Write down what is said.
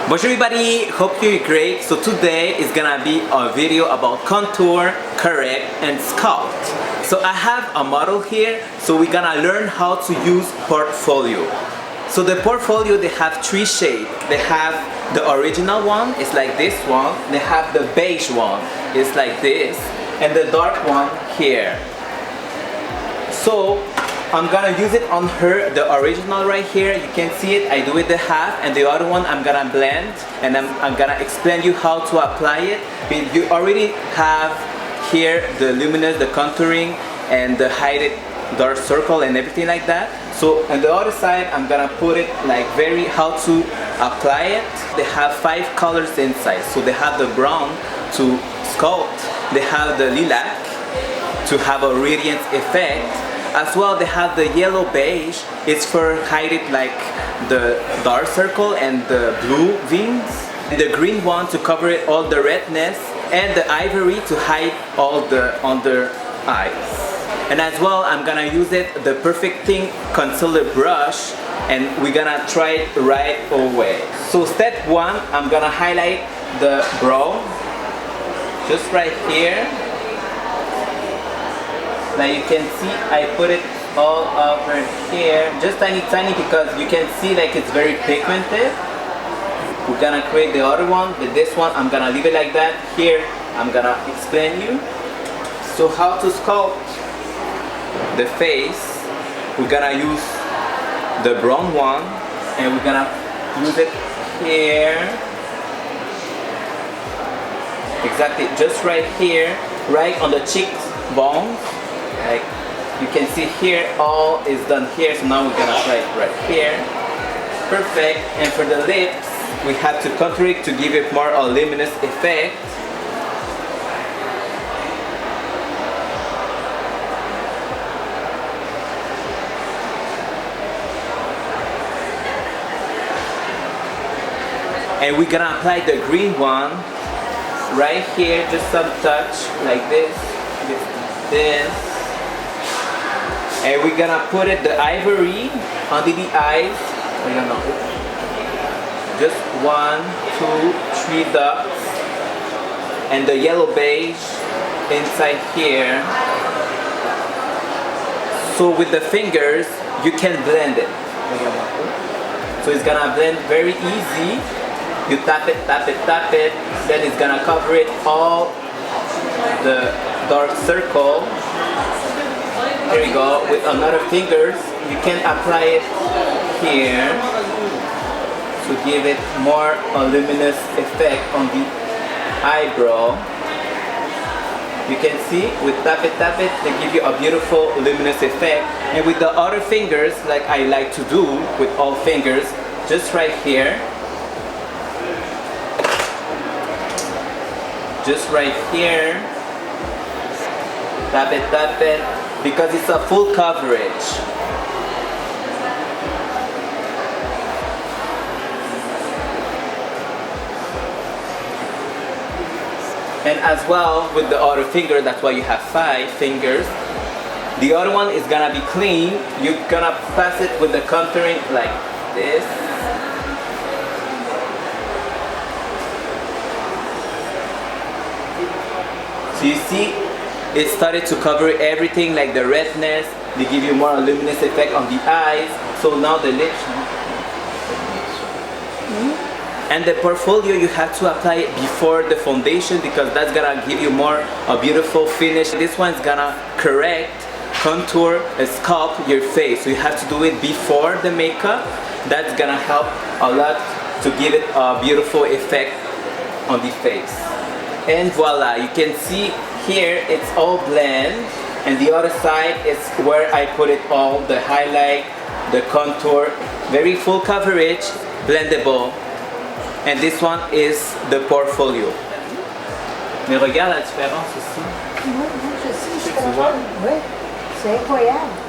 Bonjour everybody, hope you're great. So today is gonna be a video about contour, correct, and sculpt. So I have a model here, so we're gonna learn how to use portfolio. So the portfolio, they have three shades. They have the original one, it's like this one. They have the beige one, it's like this, and the dark one here. So I'm gonna use it on her, the original right here. You can see it, I do it the half, and the other one I'm gonna blend, and I'm gonna explain you how to apply it. But you already have here the luminous, the contouring, and the hidden dark circle and everything like that. So on the other side, I'm gonna put it like how to apply it. They have 5 colors inside. So they have the brown to sculpt, they have the lilac to have a radiance effect. As well, they have the yellow beige, it's for hiding like the dark circle and the blue veins. And the green one to cover it all the redness, and the ivory to hide all the under eyes. And as well, I'm gonna use it, the Perfecting Concealer Brush, and we're gonna try it right away. So step 1, I'm gonna highlight the brow, just right here. Now you can see I put it all over here, just tiny because you can see like it's very pigmented. We're gonna create the other one, but this one I'm gonna leave it like that. Here I'm gonna explain you. So how to sculpt the face, we're gonna use the brown one, and we're gonna use it here. Exactly, just right here, right on the cheekbone. Like you can see here, all is done here, so now we're gonna try it right here. Perfect. And for the lips, we have to contour it to give it more a luminous effect. And we're gonna apply the green one right here, just some touch like this. And we're gonna put it the ivory under the eyes. We're gonna just 1, 2, 3 dots, and the yellow beige inside here. So with the fingers, you can blend it. So it's gonna blend very easy. You tap it, then it's gonna cover it all the dark circle. Here you go. With another fingers, you can apply it here to give it more a luminous effect on the eyebrow. You can see with tap it, they give you a beautiful luminous effect. And with the other fingers, like I like to do with all fingers, just right here, just right here, tap it, because it's a full coverage. And as well with the other finger, that's why you have 5 fingers. The other one is gonna be clean. You're gonna pass it with the contouring like this. So you see, it started to cover everything, like the redness. They give you more luminous effect on the eyes. So now the lips. And the portfolio, you have to apply it before the foundation, because that's gonna give you more a beautiful finish. This one's gonna correct, contour, and sculpt your face. So you have to do it before the makeup. That's gonna help a lot to give it a beautiful effect on the face. And voila, you can see here it's all blend, and the other side is where I put it all, the highlight, the contour, very full coverage, blendable. And this one is the portfolio. Mais regarde la différence ici. Oui, je sais, tu vois. Oui, c'est incroyable.